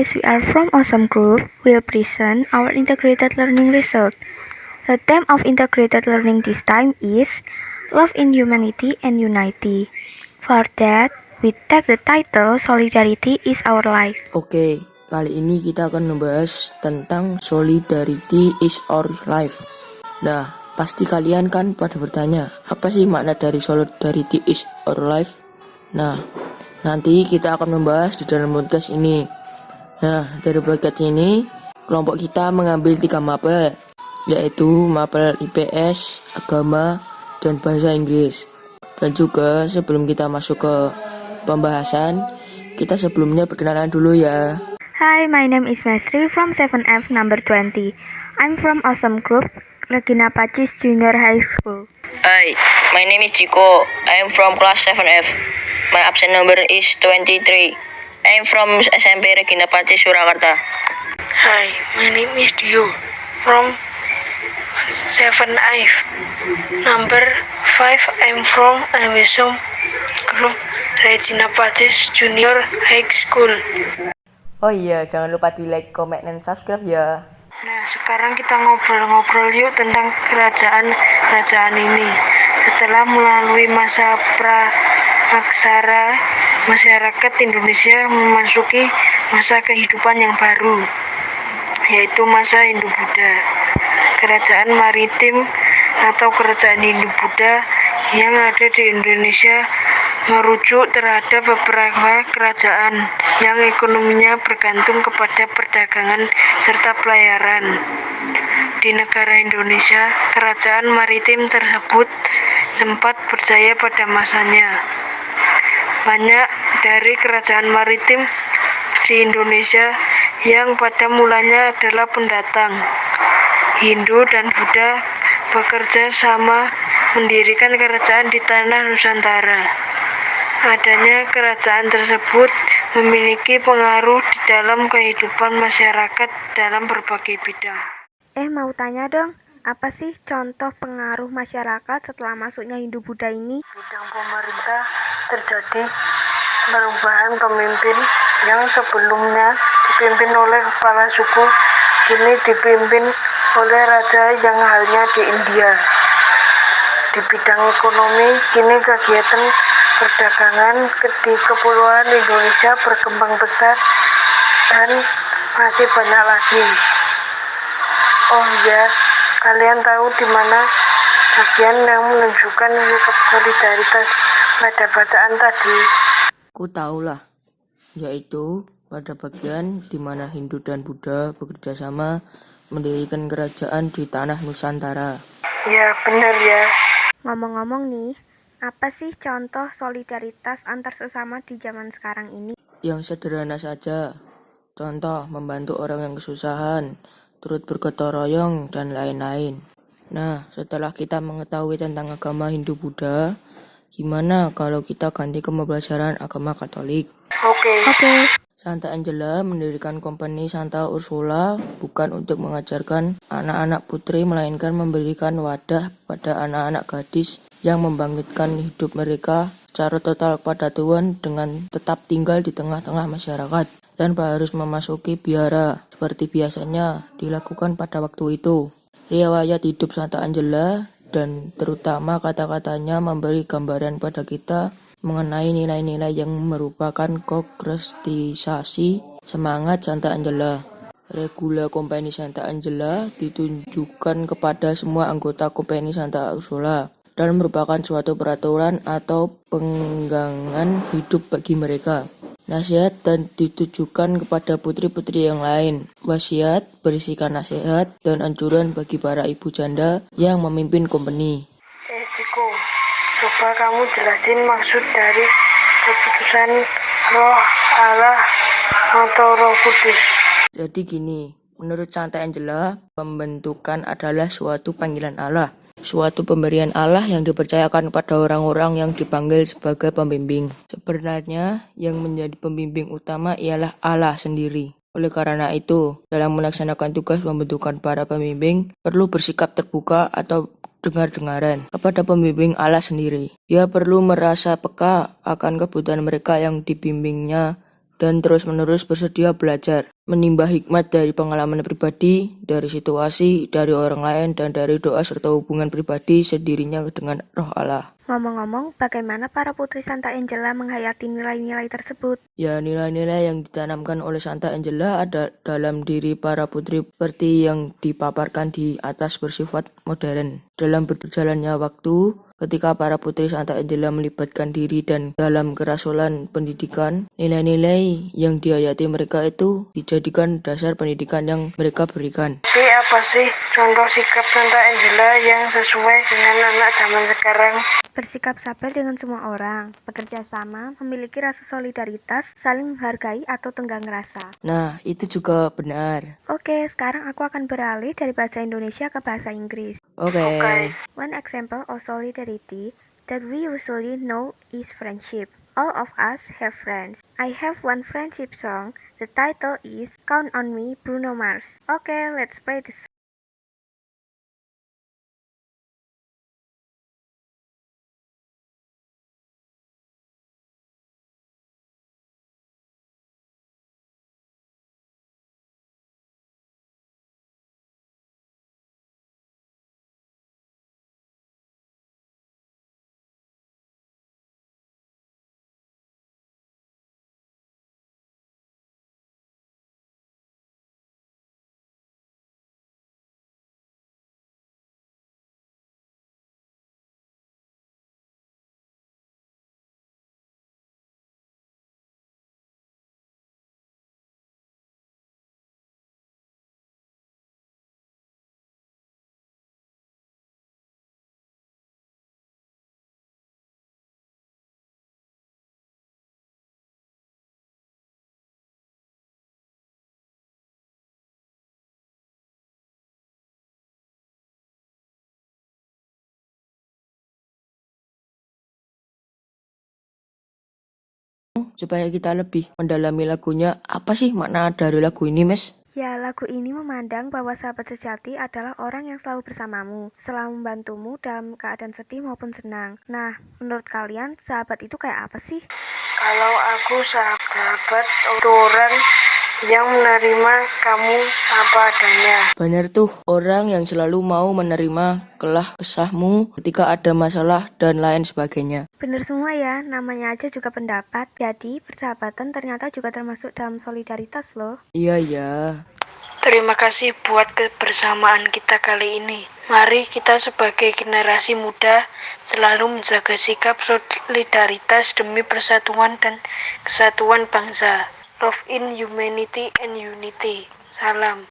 guys, we are from Awesome Group. We'll present our integrated learning result. The theme of integrated learning this time is Love in Humanity and Unity. For that, we take the title Solidarity is Our Life. Oke, kali ini kita akan membahas tentang Solidarity is Our Life. Nah, pasti kalian kan pada bertanya, apa sih makna dari Solidarity is Our Life? Nah, nanti kita akan membahas di dalam podcast ini. Nah, dari podcast ini, kelompok kita mengambil 3 mapel, yaitu mapel IPS, agama, dan bahasa Inggris. Dan juga sebelum kita masuk ke pembahasan, kita sebelumnya perkenalan dulu ya. Hi, my name is Mesri from 7F number 20. I'm from Awesome Group, Regina Pacis Junior High School. Hi, my name is Chico. I am from class 7F. My absent number is 23. I am from SMP Regina Pacis Surakarta. Hi, my name is Dio from 7F. Number 5, I'm from Awesome Group Regina Pacis Junior High School. Oh iya, jangan lupa di like, comment, dan subscribe ya. Nah, sekarang kita ngobrol-ngobrol yuk tentang kerajaan ini. Setelah melalui masa pra-aksara, masyarakat Indonesia memasuki masa kehidupan yang baru, yaitu masa Hindu-Buddha. Kerajaan maritim atau kerajaan Hindu-Buddha yang ada di Indonesia merujuk terhadap beberapa kerajaan yang ekonominya bergantung kepada perdagangan serta pelayaran. Di negara Indonesia, kerajaan maritim tersebut sempat berjaya pada masanya. Banyak dari kerajaan maritim di Indonesia yang pada mulanya adalah pendatang. Hindu dan Buddha bekerja sama mendirikan kerajaan di tanah Nusantara. Adanya kerajaan tersebut memiliki pengaruh di dalam kehidupan masyarakat dalam berbagai bidang. Mau tanya dong, apa sih contoh pengaruh masyarakat setelah masuknya Hindu-Buddha ini? Bidang pemerintah terjadi perubahan pemimpin yang sebelumnya dipimpin oleh kepala suku, kini dipimpin oleh raja yang halnya di India. Di bidang ekonomi, kini kegiatan perdagangan di kepulauan Indonesia berkembang pesat dan masih banyak lagi. Oh ya, kalian tahu di mana bagian yang menunjukkan solidaritas pada bacaan tadi? Ku tahulah, yaitu pada bagian di mana Hindu dan Buddha bekerja sama mendirikan kerajaan di tanah Nusantara. Ya, benar ya. Ngomong-ngomong nih, apa sih contoh solidaritas antar sesama di zaman sekarang ini? Yang sederhana saja, contoh membantu orang yang kesusahan, turut bergotong royong, dan lain-lain. Nah, setelah kita mengetahui tentang agama Hindu-Buddha, gimana kalau kita ganti ke pembelajaran agama Katolik? Oke. Santa Angela mendirikan kompeni Santa Ursula bukan untuk mengajarkan anak-anak putri, melainkan memberikan wadah pada anak-anak gadis yang membangkitkan hidup mereka secara total kepada Tuhan dengan tetap tinggal di tengah-tengah masyarakat tanpa harus memasuki biara seperti biasanya dilakukan pada waktu itu. Riwayat hidup Santa Angela dan terutama kata-katanya memberi gambaran pada kita mengenai nilai-nilai yang merupakan konkretisasi semangat Santa Angela. Regula Kompeni Santa Angela ditunjukkan kepada semua anggota Kompeni Santa Ursula dan merupakan suatu peraturan atau penggangan hidup bagi mereka. Nasihat dan ditujukan kepada putri-putri yang lain. Wasiat berisikan nasihat dan anjuran bagi para ibu janda yang memimpin kompeni. Ciko, coba kamu jelasin maksud dari keputusan Roh Allah atau Roh Kudus. Jadi gini, menurut Santa Angela, pembentukan adalah suatu panggilan Allah, suatu pemberian Allah yang dipercayakan pada orang-orang yang dipanggil sebagai pembimbing. Sebenarnya, yang menjadi pembimbing utama ialah Allah sendiri. Oleh karena itu, dalam melaksanakan tugas pembentukan para pembimbing, perlu bersikap terbuka atau dengar-dengaran kepada pembimbing Allah sendiri. Dia perlu merasa peka akan kebutuhan mereka yang dibimbingnya dan terus-menerus bersedia belajar, menimba hikmat dari pengalaman pribadi, dari situasi, dari orang lain, dan dari doa serta hubungan pribadi sendirinya dengan Roh Allah. Ngomong-ngomong, bagaimana para putri Santa Angela menghayati nilai-nilai tersebut? Ya, nilai-nilai yang ditanamkan oleh Santa Angela ada dalam diri para putri seperti yang dipaparkan di atas bersifat modern. Dalam berjalannya waktu, ketika para putri Santa Angela melibatkan diri dan dalam kerasulan pendidikan, nilai-nilai yang dihayati mereka itu dijadikan dasar pendidikan yang mereka berikan. Tapi apa sih contoh sikap Santa Angela yang sesuai dengan anak zaman sekarang? Bersikap sabar dengan semua orang, bekerja sama, memiliki rasa solidaritas, saling menghargai atau tenggang rasa. Nah, itu juga benar. Oke, sekarang aku akan beralih dari bahasa Indonesia ke bahasa Inggris. Oke. One example of solidarity that we usually know is friendship. All of us have friends. I have one friendship song. The title is Count on Me, Bruno Mars. Okay, let's play this. Supaya kita lebih mendalami lagunya, apa sih makna dari lagu ini, Mes? Ya, lagu ini memandang bahwa sahabat sejati adalah orang yang selalu bersamamu, selalu membantumu dalam keadaan sedih maupun senang. Nah, menurut kalian, sahabat itu kayak apa sih? Kalau aku sahabat untuk orang yang menerima kamu apa adanya. Benar tuh, orang yang selalu mau menerima kelah kesahmu ketika ada masalah dan lain sebagainya. Bener semua ya, namanya aja juga pendapat. Jadi, persahabatan ternyata juga termasuk dalam solidaritas loh. Iya. Terima kasih buat kebersamaan kita kali ini. Mari kita sebagai generasi muda selalu menjaga sikap solidaritas demi persatuan dan kesatuan bangsa. Love in humanity and unity. Salam.